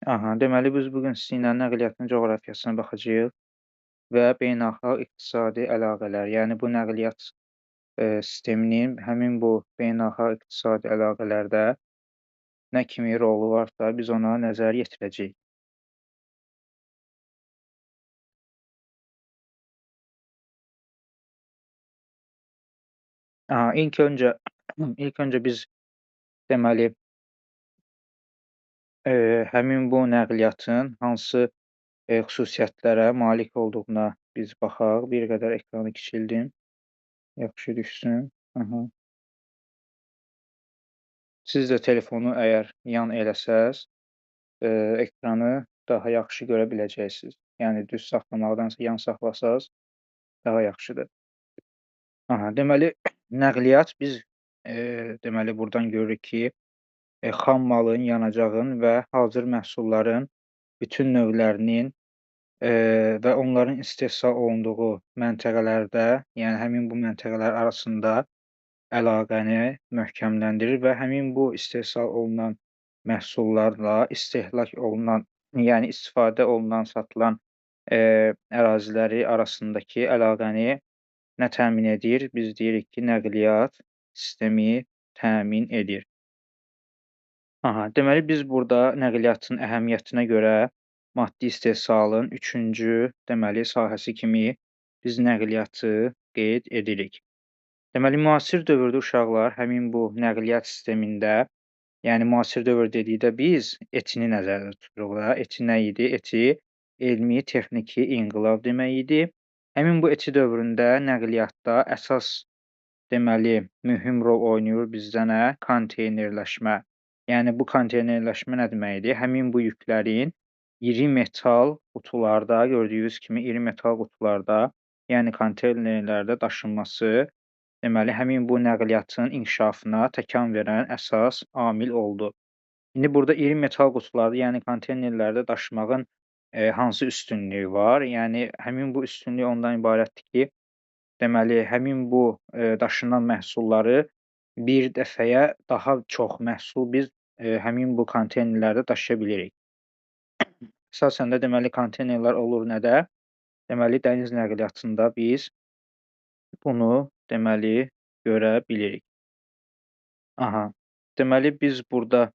Aha, deməli biz bu gün sizinlə nəqliyyatın coğrafiyasına baxacağıq və beynəlxalq iqtisadi əlaqələr, yəni bu nəqliyyat sisteminin həmin bu beynəlxalq iqtisadi əlaqələrdə nə kimi rolu varsa, biz ona nəzər yetirəcəyik. Aha, ilk öncə biz deməli həmin bu nəqliyyatın hansı xüsusiyyətlərə malik olduğuna biz baxaq. Bir qədər ekranı kiçildim. Yaxşı düşsün. Aha. Siz də telefonu əgər yan eləsəz, ekranı daha yaxşı görə biləcəksiniz. Yəni düz saxlamaqdansa yan saxlasaz daha yaxşıdır. Aha, deməli nəqliyyat biz deməli burdan görürük ki, xam malın, yanacağın və hazır məhsulların bütün növlərinin və onların istehsal olunduğu məntəqələrdə, yəni həmin bu məntəqələr arasında əlaqəni möhkəmləndirir və həmin bu istehsal olunan məhsullarla istehlak olunan, yəni istifadə olunan, satılan əraziləri arasındakı əlaqəni nə təmin edir? Biz deyirik ki, nəqliyyat sistemi təmin edir. Aha, deməli biz burada nəqliyyatın əhəmiyyətinə görə maddi istehsalın üçüncü deməli sahəsi kimi biz nəqliyyatı qeyd edirik. Deməli müasir dövrdə uşaqlar həmin bu nəqliyyat sistemində, yəni müasir dövr dedikdə biz etini nəzərdə tuturuq da. Eti nə idi? Eti elmi, texniki inqilab demək idi. Həmin bu eti dövründə nəqliyyatda əsas deməli mühüm rol oynayır bizdə nə? Konteynerləşmə. Yəni bu konteynerləşmə nə deməkdir? Həmin bu yüklərin iri metal qutularda, gördüyünüz kimi iri metal qutularda, yəni konteynerlərdə daşınması, deməli həmin bu nəqliyyatın inkişafına təkan verən əsas amil oldu. İndi burada iri metal qutularda, yəni konteynerlərdə daşımağın hansı üstünlüyü var? Yəni həmin bu üstünlük ondan ibarətdir ki, deməli həmin bu daşınan məhsulları bir dəfəyə daha çox məhsul biz həmin bu konteynerlərdə daşıya bilirik. Əsasən də deməli konteynerlər olur nədə? Deməli dəniz nəqliyyatında biz bunu deməli görə bilirik. Aha. Deməli biz burada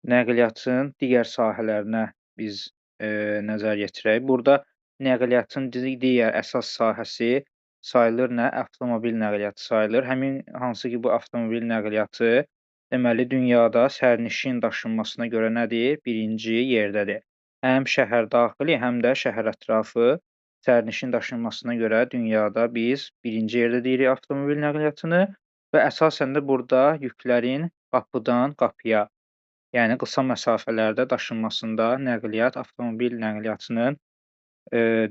nəqliyyatın digər sahələrinə biz nəzər yetirək. Burada nəqliyyatın digər əsas sahəsi sayılır nə? Avtomobil nəqliyyatı sayılır. Həmin hansı ki, bu avtomobil nəqliyyatı deməli dünyada sərnişin daşınmasına görə nədir? Birinci yerdədir. Həm şəhər daxili, həm də şəhər ətrafı sərnişin daşınmasına görə dünyada biz birinci yerdə deyirik avtomobil nəqliyyatını və əsasən də burada yüklərin qapıdan qapıya, yəni qısa məsafələrdə daşınmasında nəqliyyat, avtomobil nəqliyyatının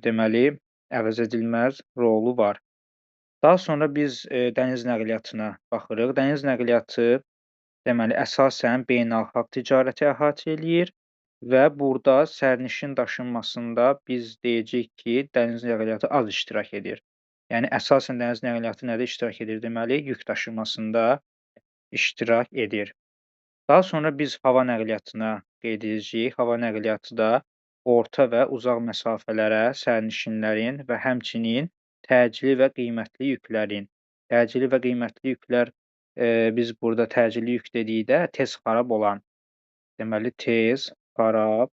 deməli əvəzedilməz rolu var. Daha sonra biz dəniz nəqliyyatına baxırıq. Dəniz nəqliyyatı deməli əsasən beynəlxalq ticarəti əhatə eləyir və burada sərnişin daşınmasında biz deyəcəyik ki, dəniz nəqliyyatı az iştirak edir. Yəni əsasən dəniz nəqliyyatı nədə iştirak edir? Deməli yük daşınmasında iştirak edir. Daha sonra biz hava nəqliyyatına qeyd edəcəyik. Hava nəqliyyatı da orta və uzaq məsafələrə sərnişinlərin və həmçinin təcili və qiymətli yüklərin. Təcili və qiymətli yüklər biz burada təcili yük dedikdə tez xarab olan, deməli tez xarab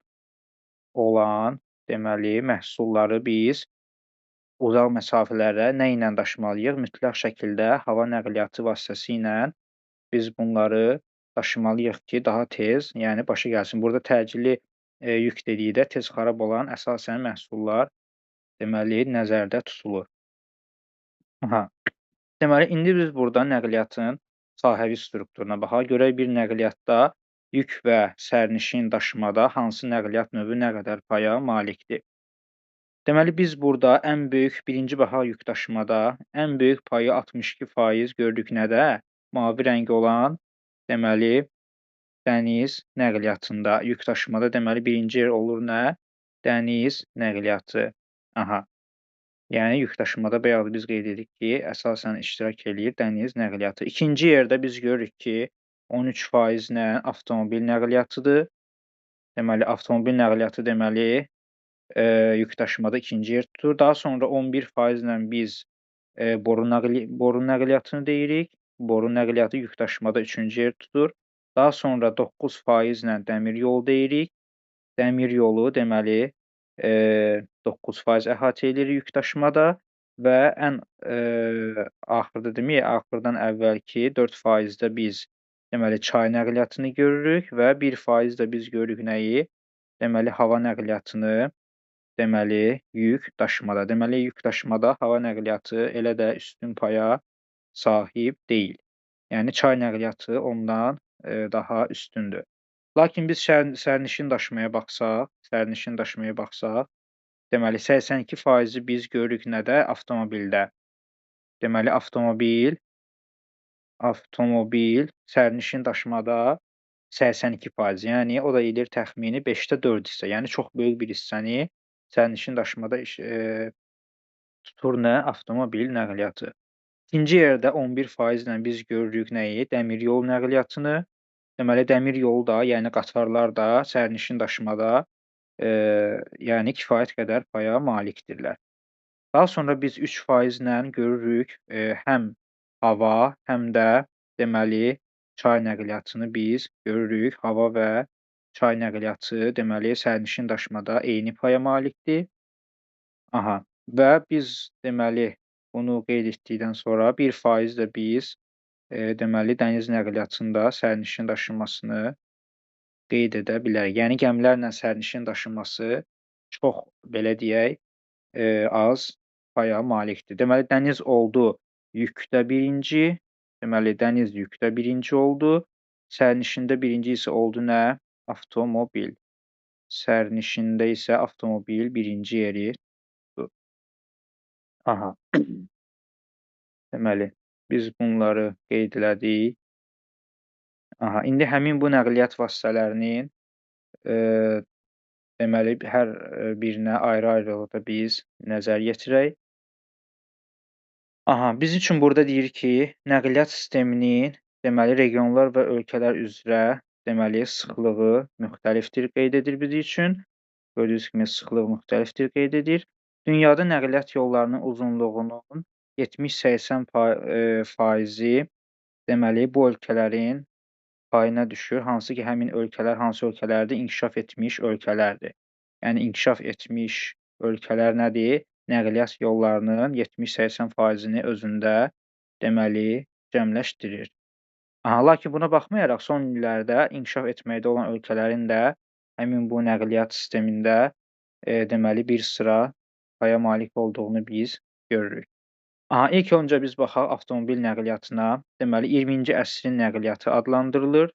olan deməli məhsulları biz uzaq məsafələrə nə ilə daşımalıyıq? Mütləq şəkildə hava nəqliyyatı vasitəsilə biz bunları daşımalıyıq ki, daha tez, yəni başa gəlsin. Burada təcili yük dedikdə tez xarab olan əsasən məhsullar deməli nəzərdə tutulur. Aha. Deməli indi biz burada nəqliyyatın sahəvi strukturuna baxaq. Görək bir nəqliyyatda yük və sərnişin daşımada hansı nəqliyyat növü nə qədər paya malikdir? Deməli biz burada ən böyük birinci baha yük daşımada ən böyük payı 62% gördük nədə? Mavi rəng olan deməli dəniz nəqliyyatında, yük daşımada deməli birinci yer olur nə? Dəniz nəqliyyatı. Aha. Yəni yük daşımada bayaq da biz qeyd etdik ki, əsasən iştirak eləyir dəniz nəqliyyatı. İkinci yerdə biz görürük ki, 13% avtomobil nəqliyyatıdır. Deməli, avtomobil nəqliyyatı deməli, yük daşımada 2-ci yer tutur. Daha sonra 11% biz, boru nəqliyyatını deyirik. Boru nəqliyyatı yük daşımada 3-cü yer tutur. Daha sonra 9% dəmir yolu deyirik. Dəmir yolu deməli, 9% əhatə edir yük daşımada və ən, axırda deməyək, axırdan əvvəlki 4%-də biz deməli çay nəqliyyatını görürük və 1% də biz görürük nəyi? Deməli hava nəqliyyatını, deməli yük daşımada. Deməli yük daşımada hava nəqliyyatı elə də üstün paya sahib deyil. Yəni çay nəqliyyatı ondan, daha üstündür. Lakin biz sərnişin daşımaya baxsaq, deməli 82%-i biz görürük nədə? Avtomobildə. Deməli avtomobil sərnişin daşımada 82%, yəni o da edir təxmini 5-də 4 hissə. Yəni çox böyük bir hissəni sərnişin daşımada tutur nə? Avtomobil nəqliyyatı. İkinci yerdə 11% ilə biz görürük nəyi? Dəmir yolu nəqliyyatını. Deməli dəmir yolu da, yəni qatarlar da sərnişin daşımada, yəni kifayət qədər paya malikdirlər. Daha sonra biz 3% ilə görürük, həm hava, həm də deməli çay nəqliyyatını biz görürük. Hava və çay nəqliyyatı deməli sərnişin daşımada eyni paya malikdir. Aha, və biz deməli bunu qeyd etdikdən sonra 1% də biz, deməli dəniz nəqliyyatında sərnişin daşınmasını qeyd edə bilərik. Yəni gəmilərlə sərnişin daşınması çox, belə deyək, az paya malikdir. Deməli dəniz oldu yükdə 1-ci, deməli dəniz yükdə 1-ci oldu. Sərnişində 1-ci isə oldu nə? Avtomobil. Sərnişində isə avtomobil 1-ci yeri tutdu. Aha. Deməli, biz bunları qeyd elədik. Aha, indi həmin bu nəqliyyat vasitələrinin, deməli, hər birinə ayrı-ayrılıqda biz nəzər yetirək. Aha, biz üçün burada deyir ki, nəqliyyat sisteminin deməli regionlar və ölkələr üzrə deməli sıxlığı müxtəlifdir qeyd edir bizim üçün. Gördüyünüz kimi sıxlıq müxtəlifdir qeyd edir. Dünyada nəqliyyat yollarının uzunluğunun 70-80%-i deməli bu ölkələrin payına düşür. Hansı ki, həmin ölkələr hansı ölkələrdir? İnkişaf etmiş ölkələrdir. Yəni inkişaf etmiş ölkələr nədir? Nəqliyyat yollarının 70-80%-ni özündə deməli cəmləşdirir. Lakin buna baxmayaraq son illərdə inkişaf etməkdə olan ölkələrin də həmin bu nəqliyyat sistemində deməli bir sıra paya malik olduğunu biz görürük. İlk öncə biz baxaq avtomobil nəqliyyatına. Deməli 20-ci əsrin nəqliyyatı adlandırılır.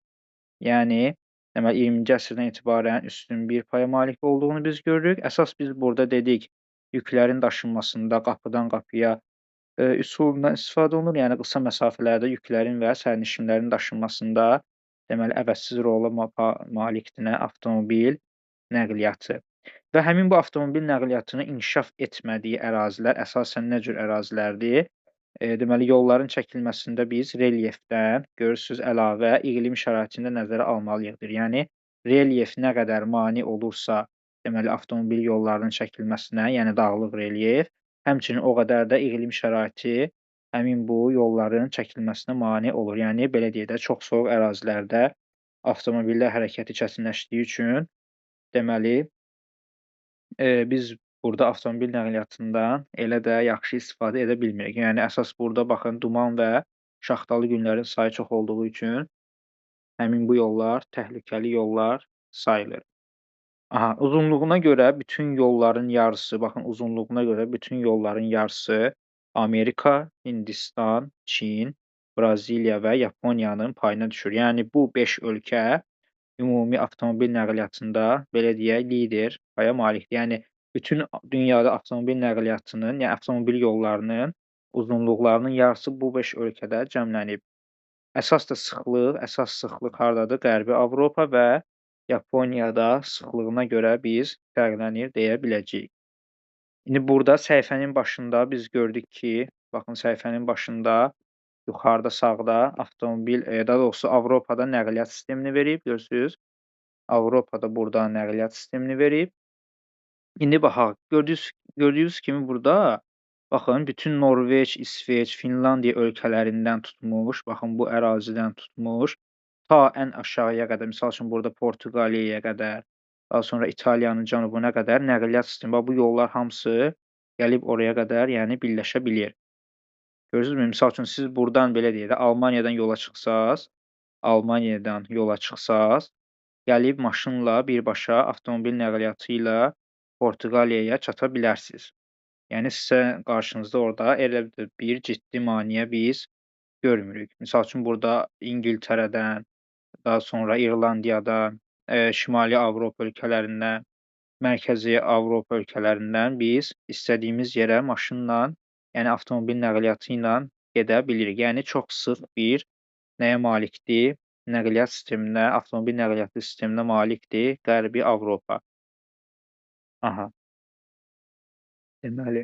Yəni deməli 20-ci əsrdən etibarən üstün bir paya malik olduğunu biz görürük. Əsas biz burada dedik, yüklərin daşınmasında qapıdan qapıya üsulundan istifadə olunur. Yəni qısa məsafələrdə yüklərin və sərnişinlərin daşınmasında deməli əvəzsiz rola malikdir nə? Avtomobil nəqliyyatı. Və həmin bu avtomobil nəqliyyatının inkişaf etmədiyi ərazilər əsasən nə cür ərazilərdir? Deməli yolların çəkilməsində biz relyefdən, görürsüz, əlavə iqlim şəraitini nəzərə almalıyıqdır. Yəni relyef nə qədər mane olursa, deməli avtomobil yollarının çəkilməsinə, yəni dağlıq relyef, həmçinin o qədər də iqlim şəraiti həmin bu yolların çəkilməsinə mane olur. Yəni belə deyək də, çox soyuq ərazilərdə avtomobillər hərəkəti çətinləşdiyi üçün deməli biz burada avtomobil nəqliyyatından elə də yaxşı istifadə edə bilmirik. Yəni əsas burada baxın, duman və şaxtalı günlərin sayı çox olduğu üçün həmin bu yollar təhlükəli yollar sayılır. Uzunluğuna görə bütün yolların yarısı, baxın uzunluğuna görə bütün yolların yarısı Amerika, Hindistan, Çin, Braziliya və Yaponiyanın payına düşür. Yəni bu 5 ölkə ümumi avtomobil nəqliyyatında belə deyək, lider paya malikdir. Yəni bütün dünyada avtomobil nəqliyyatının, yəni avtomobil yollarının uzunluqlarının yarısı bu 5 ölkədə cəmlənib. Əsas sıxlıq hardadır? Qərbi Avropa və Yaponiyada sıxlığına görə biz fərqlənir deyə biləcəyik. İndi burada səhifənin başında biz gördük ki, baxın səhifənin başında yuxarıda sağda avtomobil, daha doğrusu Avropada nəqliyyat sistemini verib, görürsüz. Avropada burada nəqliyyat sistemini verib. İndi baxaq, gördüyünüz kimi burada, baxın, bütün Norveç, İsveç, Finlandiya ölkələrindən tutmuş, baxın bu ərazidən tutmuş, ta ən aşağıya qədər, misal üçün burada Portuqaliyaya qədər, daha sonra İtaliyanın cənubuna qədər nəqliyyat sistemi, bax bu yollar hamısı gəlib oraya qədər, yəni birləşə bilir. Görürsünüzmü? Misal üçün siz burdan belə deyək də, Almaniyadan yola çıxsaz, gəlib maşınla birbaşa avtomobil nəqliyyatı ilə Portuqaliyaya çata bilərsiniz. Yəni sizə qarşınızda orada elə bir ciddi maneə biz görmürük. Misal üçün burada İngiltərədən, daha sonra İrlandiyadan, Şimali Avropa ölkələrindən, Mərkəzi Avropa ölkələrindən biz istədiyimiz yerə maşınla, yəni avtomobil nəqliyyatı ilə gedə bilirik. Yəni çox sıx bir nəyə malikdir? Nəqliyyat sisteminə, avtomobil nəqliyyatı sisteminə malikdir Qərbi Avropa. Aha, deməli,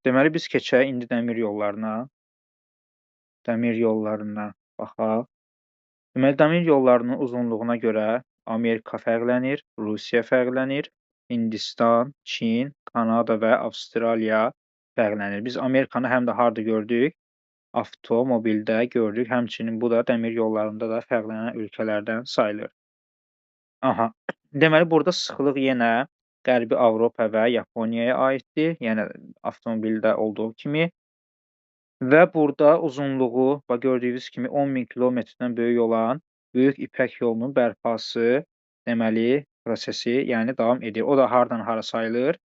deməli biz keçək indi dəmir yollarına. Dəmir yollarına baxaq. Deməli, dəmir yollarının uzunluğuna görə Amerika fərqlənir, Rusiya fərqlənir, Hindistan, Çin, Kanada və Avstraliya fərqlənir. Biz Amerikanı həm də harda gördük? Avtomobildə gördük. Həmçinin bu da dəmir yollarında da fərqlənən ölkələrdən sayılır. Deməli, burada sıxlıq yenə Qərbi Avropa və Yaponiyaya aiddir. Yəni avtomobildə olduğu kimi. Və burada uzunluğu, bax gördüyünüz kimi 10.000 kilometrdən böyük olan Böyük İpək yolunun bərpası, deməli, prosesi, yəni davam edir. O da hardan hara sayılır?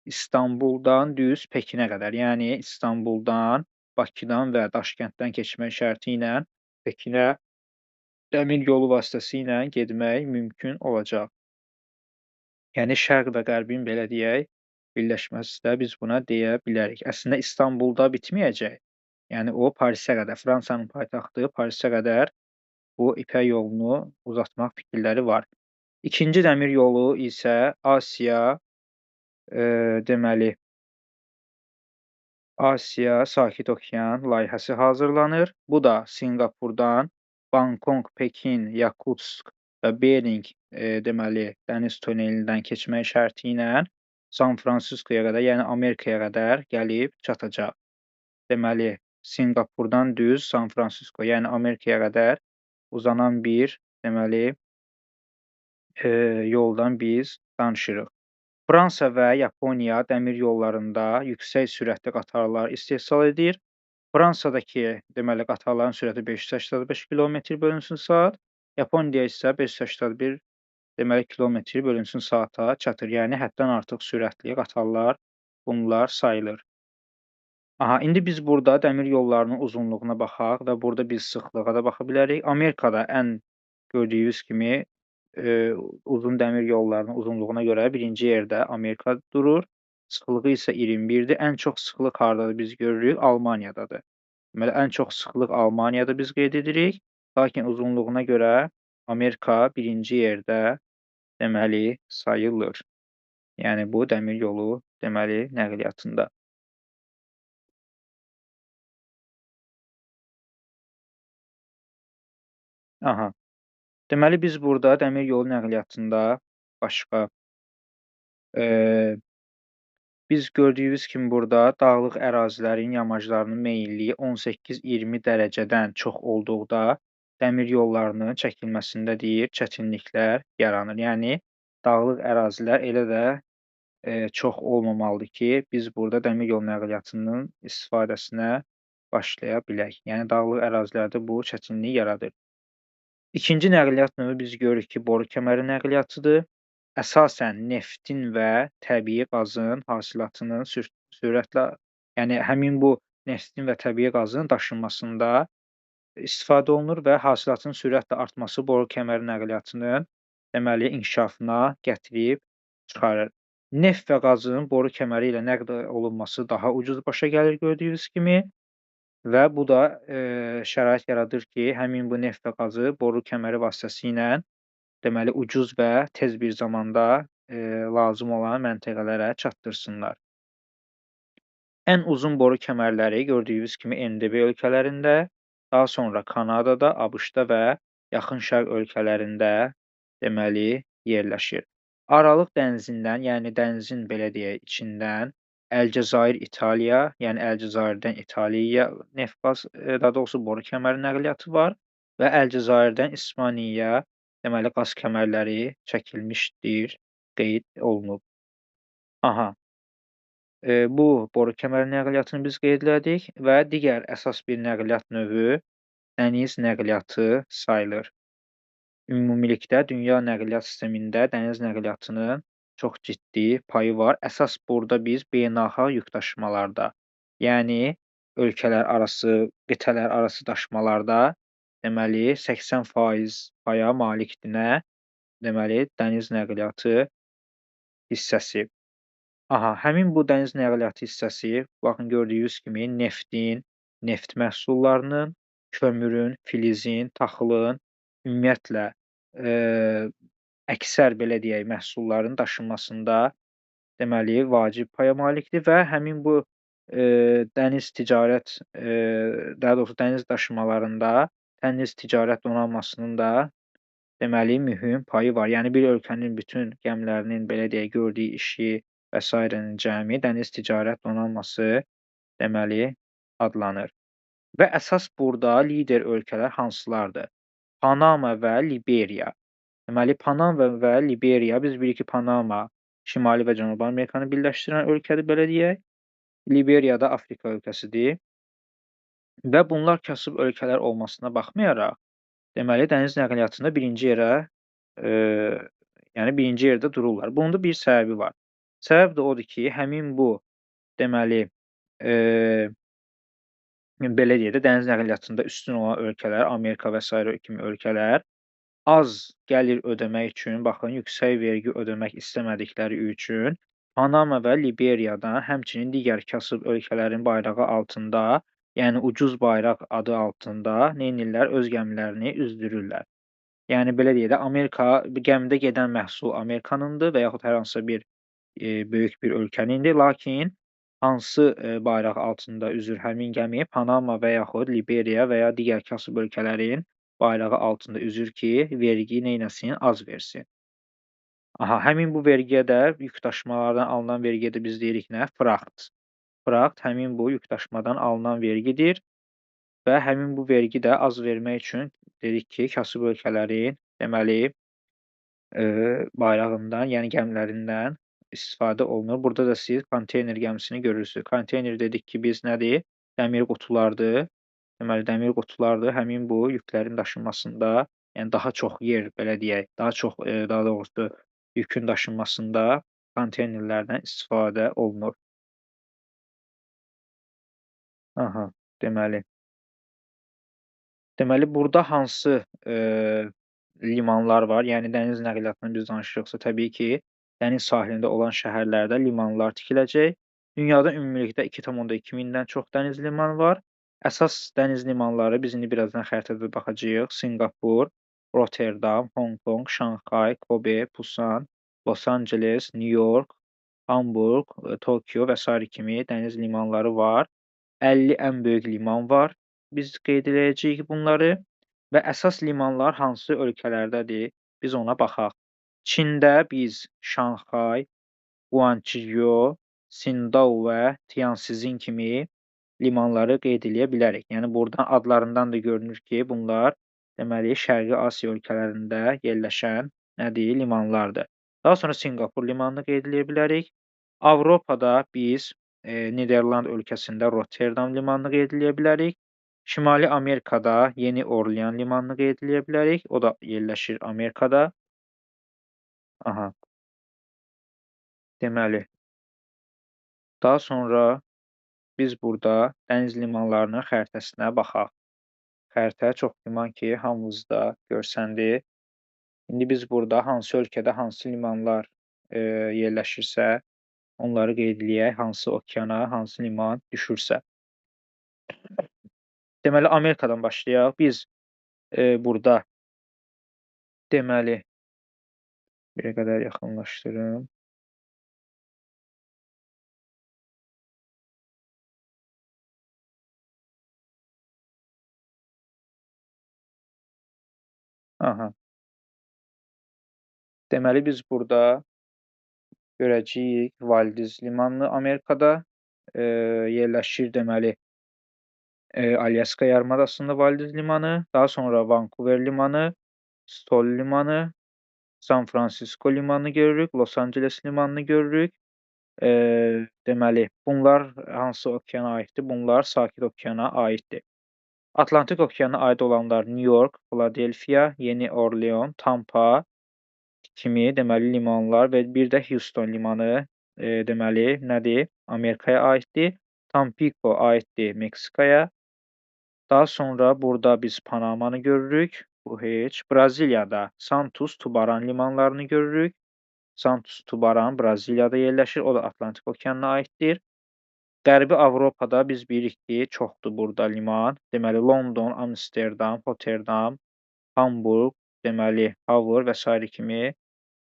İstanbuldan düz Pekinə qədər. Yəni İstanbuldan, Bakıdan və Daşkənddən keçmək şərti ilə Pekinə dəmir yolu vasitəsilə getmək mümkün olacaq. Yəni Şərq və Qərbin belə deyək, birləşməsi də biz buna deyə bilərik. Əslində İstanbulda bitməyəcək. Yəni o Parisə qədər, Fransanın paytaxtı Parisə qədər bu İpək yolunu uzatmaq fikirləri var. İkinci dəmir yolu isə Asiya, deməli, Asiya Sakit Okean layihəsi hazırlanır. Bu da Sinqapurdan Bangkok, Pekin, Yakutsk və Bering, deməli, dəniz tunelindən keçmək şərti ilə San Fransiskoya qədər, yəni Amerikaya qədər gəlib çatacaq. Deməli, Sinqapurdan düz San Fransisko, yəni Amerikaya qədər uzanan bir, deməli, yoldan biz danışırıq. Fransa və Yaponiya dəmir yollarında yüksək sürətli qatarlar istehsal edir. Fransadakı, deməli, qatarların sürəti 585 km/saat, Yaponiyada isə 581, deməli, km/saata çatır. Yəni həddən artıq sürətli qatarlar bunlar sayılır. İndi biz burada dəmir yollarının uzunluğuna baxaq və burada biz sıxlığa da baxa bilərik. Amerikada ən gördüyünüz kimi uzun dəmir yollarının uzunluğuna görə birinci yerdə Amerika durur. Sıxlığı isə 21-dir. Ən çox sıxlıq hardadır biz görürük? Almaniyadadır. Deməli, ən çox sıxlıq Almaniyada biz qeyd edirik. Lakin uzunluğuna görə Amerika birinci yerdə, deməli, sayılır. Yəni bu dəmir yolu, deməli, nəqliyyatında. Deməli, biz burada dəmir yolu nəqliyyatında başqa, biz gördüyünüz kimi burada dağlıq ərazilərin yamaclarının meyilliyi 18-20 dərəcədən çox olduqda dəmir yollarının çəkilməsində çətinliklər yaranır. Yəni, dağlıq ərazilər elə də çox olmamalıdır ki, biz burada dəmir yolu nəqliyyatının istifadəsinə başlaya bilək. Yəni, dağlıq ərazilərdə bu çətinlik yaradır. İkinci nəqliyyat növü biz görürük ki, boru kəməri nəqliyyatıdır. Əsasən neftin və təbii qazın hasilatının sürətlə, yəni həmin bu neftin və təbii qazın daşınmasında istifadə olunur və hasilatın sürətlə artması boru kəməri nəqliyyatının, deməli, inkişafına gətirib çıxarır. Neft və qazın boru kəməri ilə nəql olunması daha ucuz başa gəlir gördüyünüz kimi. və bu da, şərait yaradır ki, həmin bu neft və qazı boru kəməri vasitəsilə deməli ucuz və tez bir zamanda, lazım olan məntəqələrə çatdırsınlar. Ən uzun boru kəmərləri gördüyünüz kimi MDB ölkələrində, daha sonra Kanadada, ABŞ-da və Yaxın Şərq ölkələrində deməli yerləşir. Aralıq dənizindən, yəni dənizin belə deyək, içindən Əlcəzair İtaliya, yəni Əlcəzairdən İtaliyaya neft qaz, daha doğrusu boru kəməri nəqliyyatı var və Əlcəzairdən İspaniyaya deməli qaz kəmərləri çəkilmişdir, qeyd olunub. Aha. Bu boru kəməri nəqliyyatını biz qeyd elədik və digər əsas bir nəqliyyat növü dəniz nəqliyyatı sayılır. Ümumilikdə dünya nəqliyyat sistemində dəniz nəqliyyatının çox ciddi payı var. Əsas burada biz beynəlxalq yük daşımalarda, yəni ölkələr arası, qitələr arası daşımalarda deməli 80% paya malikdir nə? Deməli dəniz nəqliyyatı hissəsi. Aha, həmin bu dəniz nəqliyyatı hissəsi, baxın gördüyünüz kimi neftin, neft məhsullarının, kömürün, filizin, taxılın, ümumiyyətlə, əksər belə deyək, məhsulların daşınmasında deməli vacib paya malikdir və həmin bu, dəniz ticarət, daha doğrusu dəniz daşımalarında dəniz ticarət donanmasının da deməli mühüm payı var. Yəni bir ölkənin bütün gəmilərinin belə deyək, gördüyü işi və sairənin cəmi dəniz ticarət donanması deməli adlanır. Və əsas burada lider ölkələr hansılardır? Panama və Liberiya. Deməli Panama və Liberiya, biz bilirik ki, Panama Şimali və Cənubi Amerikanı birləşdirən ölkədir, belə deyək. Liberiya da Afrika ölkəsidir. Və bunlar kasıb ölkələr olmasına baxmayaraq, deməli dəniz nəqliyyatında birinci yerə, yəni birinci yerdə dururlar. Bunun da bir səbəbi var. Səbəb də odur ki, həmin bu deməli, belə deyək də, dəniz nəqliyyatında üstün olan ölkələr, Amerika və sairə kimi ölkələr az gəlir ödəmək üçün, baxın, yüksək vergi ödəmək istəmədikləri üçün Panama və Liberiyadan, həmçinin digər kasıb ölkələrin bayrağı altında, yəni ucuz bayraq adı altında neynirlər? Öz gəmilərini üzdürürlər. Yəni belə deyək də, Amerika gəmidə gedən məhsul Amerikanındır və yaxud hər hansısa bir böyük bir ölkənindir, lakin hansı bayraq altında üzür həmin gəmi? Panama və yaxud Liberiya və ya digər kasıb ölkələrin bayrağı altında üzür ki, vergi neynəsin? Az versin. Aha, həmin bu vergiyə də, yük daşımalardan alınan vergiyə də biz deyirik nə? Fraxt. Fraxt həmin bu yük daşımadan alınan vergidir və həmin bu vergi də az vermək üçün dedik ki, kasıb ölkələrin deməli bayrağından, yəni gəmilərindən istifadə olunur. Burada da siz konteyner gəmisini görürsünüz. Konteyner dedik ki, biz nədir? Dəmir qutulardır. Deməli, dəmir qutulardır. Həmin bu yüklərin daşınmasında, yəni daha çox yer, belə deyək, daha çox, daha doğrusu yükün daşınmasında konteynerlərdən istifadə olunur. Aha, deməli. Deməli, burada hansı limanlar var? Yəni dəniz nəqliyyatından biz danışırıqsa, təbii ki, dəniz sahilində olan şəhərlərdə limanlar tikiləcək. Dünyada ümumilikdə 2,2 mindən çox dəniz limanı var. Əsas dəniz limanları, biz indi birazdan xəritədə baxacağıq. Sinqapur, Rotterdam, Hong Kong, Şanxay, Kobe, Pusan, Los Angeles, New York, Hamburg, Tokyo və sair kimi dəniz limanları var. 50 ən böyük liman var. Biz qeyd eləyəcəyik bunları və əsas limanlar hansı ölkələrdədir? Biz ona baxaq. Çində biz Şanxay, Guangzhou, Sindao və Tianjin kimi limanları qeyd eləyə bilərik. Yəni burdan adlarından da görünür ki, bunlar deməli Şərqi Asiya ölkələrində yerləşən nədir? Limanlardır. Daha sonra Sinqapur limanını qeyd eləyə bilərik. Avropada biz Niderland ölkəsində Rotterdam limanını qeyd eləyə bilərik. Şimali Amerikada Yeni Orlean limanını qeyd eləyə bilərik. O da yerləşir Amerikada. Aha. Deməli. Daha sonra biz burada dəniz limanlarının xəritəsinə baxaq. Xəritə çox güman ki, hamınızda görsəndir. İndi biz burada hansı ölkədə hansı limanlar yerləşirsə, onları qeyd eləyək, hansı okeana, hansı liman düşürsə. Deməli, Amerikadan başlayaq. Biz, burda deməli, bir qədər yaxınlaşdırım. Aha, deməli, biz burda görəcəyik Valdiz limanı Amerikada, yerləşir deməli, Alyaska yarımadasında Valdiz limanı, daha sonra Vankuver limanı, Stol limanı, San Fransisko limanını görürük, Los Angeles limanını görürük. Deməli, bunlar hansı okeana aiddir? Bunlar Sakit Okeana aiddir. Atlantik Okeana aid olanlar New York, Philadelphia, Yeni Orlean, Tampa kimi deməli limanlar və bir də Houston limanı, deməli nədir? Amerikaya aiddir. Tampico aiddir Meksikaya. Daha sonra burada biz Panamanı görürük. Bu heç. Braziliyada Santos, Tubaran limanlarını görürük. Santos, Tubaran Braziliyada yerləşir. O da Atlantik Okeanına aiddir. Qərbi Avropada biz bilirik ki, çoxdur burada liman. Deməli, London, Amsterdam, Rotterdam, Hamburq, deməli, Havr və sair kimi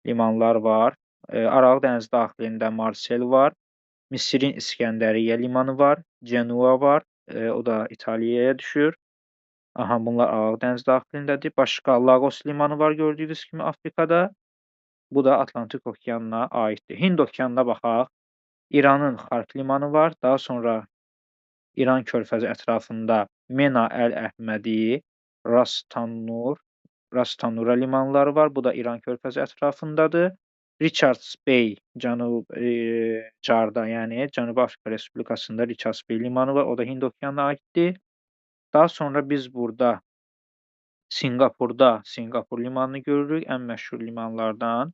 limanlar var. Aralıq dəniz daxilində Marsel var. Misirin İskəndəriyyə limanı var. Genua var. O da İtaliyaya düşür. Aha, bunlar Aralıq dəniz daxilindədir. Başqa Lagos limanı var gördüyünüz kimi Afrikada. Bu da Atlantik Okeanına aiddir. Hind Okeanına baxaq. İranın Xark limanı var. Daha sonra İran körfəzi ətrafında Mena Əl-Əhmədi, Ras Tanur, Ras Tanura limanları var. Bu da İran körfəzi ətrafındadır. Richards Bay carda, yəni Cənubi Afrika Respublikasında Richards Bay limanı var. O da Hind Okeanına aiddir. Daha sonra biz burada Sinqapur limanını görürük, ən məşhur limanlardan.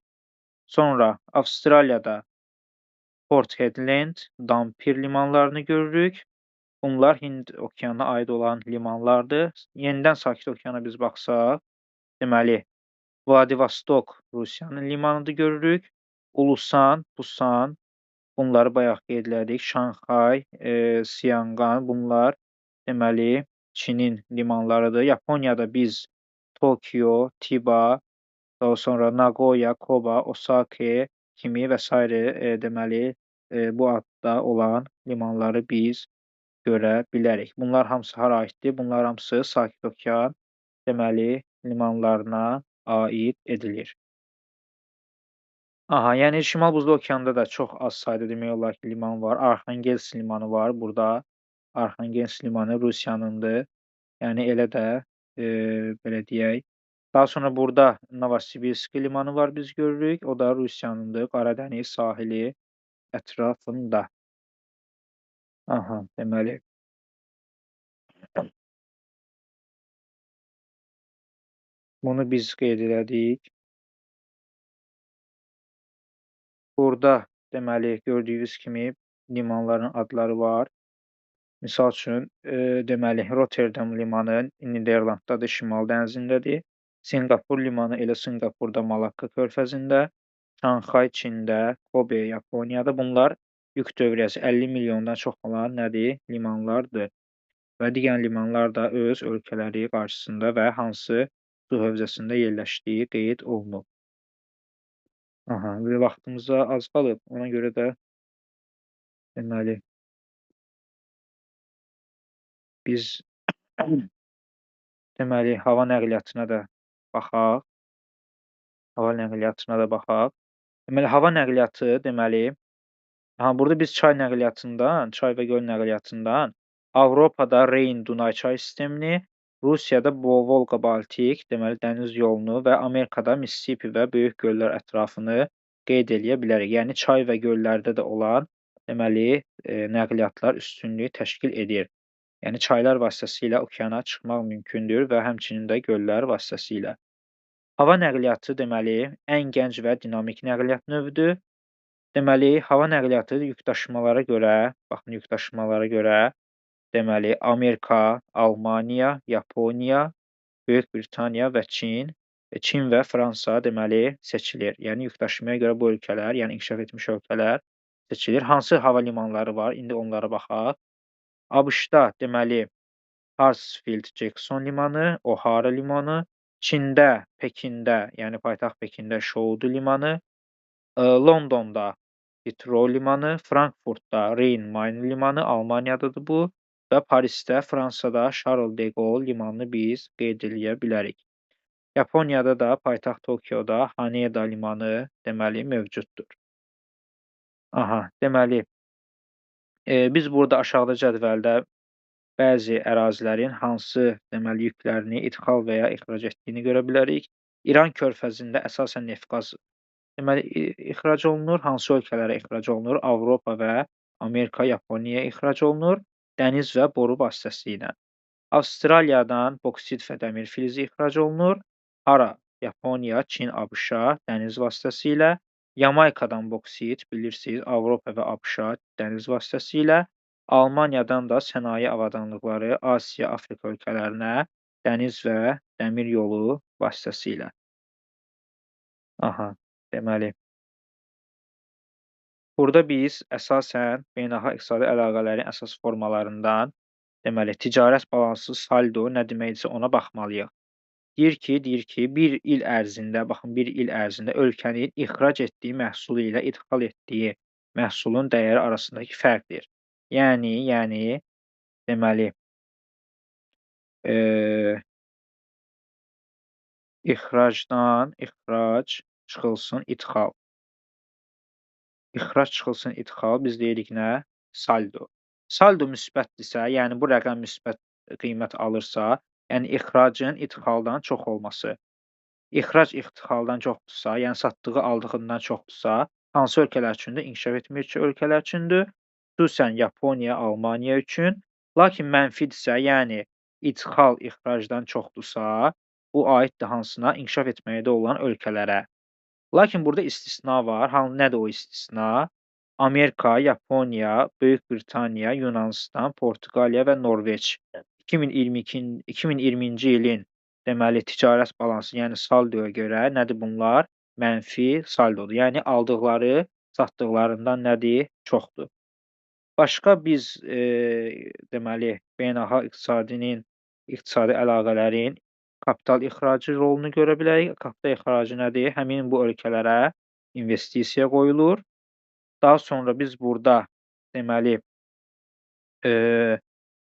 Sonra Avstraliyada Port Hedland, Dampier limanlarını görürük. Bunlar Hind Okeanına aid olan limanlardır. Yenidən Sakit Okeana biz baxsaq, deməli, Vladivostok Rusiyanın limanıdır görürük. Ulusan, Pusan, bunları bayaq qeyd elədik. Şanxay, Siangan, bunlar deməli Çinin limanlarıdır. Yaponiyada biz Tokyo, Tiba, daha sonra Nagoya, Koba, Osaka kimi və s. Deməli, bu adda olan limanları biz görə bilərik. Bunlar hamısı hara aiddir? Bunlar hamısı Sakit Okean, deməli, limanlarına aid edilir. Aha, yəni Şimal Buzlu Okeanda da çox az sayda demək olar ki, liman var. Arxangelsk limanı var burada. Arxangelsk limanı Rusiyanındır. Yəni elə də, belə deyək. Daha sonra burada Novosibirsk limanı var, biz görürük. O da Rusiyanındır, Qara Dəniz sahili ətrafında. Aha, deməli. Bunu biz qeyd elədik. Burada deməli gördüyünüz kimi limanların adları var. Misal üçün, deməli Rotterdam limanı Niderlanddadır, Şimal dənizindədir. Sinqapur limanı elə Sinqapurda Malakka körfəzində. Şanxay Çində, Kobe Yaponiyada. Bunlar yük dövriyyəsi 50 milyondan çox olan nədir? Limanlardır. Və digər limanlar da öz ölkələri qarşısında və hansı su hövzəsində yerləşdiyi qeyd olunub. Aha, və vaxtımıza az qalıb. Ona görə də deməli biz deməli hava nəqliyyatına da baxaq. Deməli hava nəqliyyatı deməli, burada biz çay nəqliyyatından, çay və göl nəqliyyatından Avropada Reyn-Dunay çay sistemini, Rusiyada Volqa-Baltik, deməli dəniz yolunu və Amerikada Missisipi və böyük göllər ətrafını qeyd eləyə bilərik. Yəni çay və göllərdə də olan deməli nəqliyyatlar üstünlük təşkil edir. Yəni çaylar vasitəsilə okeana çıxmaq mümkündür və həmçinin də göllər vasitəsilə. Hava nəqliyyatı deməli ən gənc və dinamik nəqliyyat növüdür. Deməli hava nəqliyyatı yükdaşımalara görə, baxın yükdaşımalara görə deməli Amerika, Almaniya, Yaponiya, Böyük Britaniya və Çin və Fransa deməli seçilir. Yəni yükdaşımaya görə bu ölkələr, yəni inkişaf etmiş ölkələr seçilir. Hansı hava limanları var? İndi onlara baxaq. ABŞ-da deməli Hartsfield-Jackson limanı, O'Hara limanı, Çində, Pekində, yəni paytaxt Pekində Şoudu limanı, Londonda Hitrou limanı, Frankfurtda Rhein-Main limanı, Almaniyadadır bu və Parisdə, Fransada Charles de Gaulle limanını biz qeyd eləyə bilərik. Yaponiyada da paytaxt Tokioda Haneda limanı deməli mövcuddur. Aha, deməli, biz burada aşağıda cədvəldə bəzi ərazilərin hansı deməli yüklərini idxal və ya ixrac etdiyini görə bilərik. İran körfəzində əsasən neft qaz deməli ixrac olunur. Hansı ölkələrə ixrac olunur? Avropa və Amerika, Yaponiyaya ixrac olunur dəniz və boru vasitəsilə. Avstraliyadan boksit və dəmir filizi ixrac olunur. Hara? Yaponiya, Çin, ABŞ-a dəniz vasitəsilə. Yamaykadan boksit, bilirsiniz, Avropa və ABŞ-a dəniz vasitəsilə. Almaniyadan da sənaye avadanlıqları Asiya, Afrika ölkələrinə dəniz və dəmir yolu vasitəsilə. Aha, deməli. Burada biz əsasən beynəlxalq iqtisadi əlaqələrin əsas formalarından, deməli, ticarət balansı, saldo nə deməkdirsə ona baxmalıyıq. Deyir ki, bir il ərzində, baxın, bir il ərzində ölkənin ixrac etdiyi məhsulu ilə idxal etdiyi məhsulun dəyəri arasındakı fərqdir. Yəni, deməli, ixracdan ixrac çıxılsın idxal. İxrac çıxılsın idxal biz deyirik nə? Saldo. Saldo müsbətdirsə, yəni bu rəqəm müsbət qiymət alırsa, yəni ixracın idxaldan çox olması. İxrac idxaldan çoxdursa, yəni satdığı aldığından çoxdursa, hansı ölkələr üçündür? İnkişaf etmiş ölkələr üçündür. Xüsusən Yaponiya, Almaniya üçün. Lakin mənfidirsə, yəni idxal ixracdan çoxdursa, bu aiddir hansına? İnkişaf etməkdə olan ölkələrə. Lakin burada istisna var. Nədir o istisna? Amerika, Yaponiya, Böyük Britaniya, Yunanistan, Portuqaliya və Norveç 2020-ci ilin deməli ticarət balansı, yəni saldoya görə nədir bunlar? Mənfi saldodur. Yəni aldıqları satdıqlarından nədir? Çoxdur. Başqa biz deməli beynəlxalq iqtisadi əlaqələrin kapital ixracı rolunu görə bilərik. Kapital ixracı nədir? Həmin bu ölkələrə investisiya qoyulur. Daha sonra biz burada deməli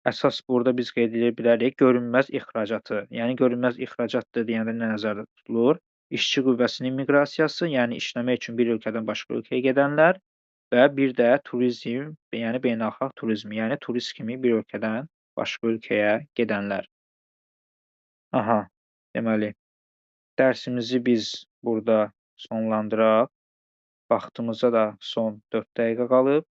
əsas burada biz qeyd edə bilərik görünməz ixracatı. Yəni görünməz ixracatdır deyəndə nə nəzərdə tutulur? İşçi qüvvəsinin miqrasiyası, yəni işləmək üçün bir ölkədən başqa ölkəyə gedənlər və bir də turizm, yəni beynəlxalq turizm, yəni turist kimi bir ölkədən başqa ölkəyə gedənlər. Aha, deməli dərsimizi biz burada sonlandıraq. Vaxtımıza da son 4 dəqiqə qalıb.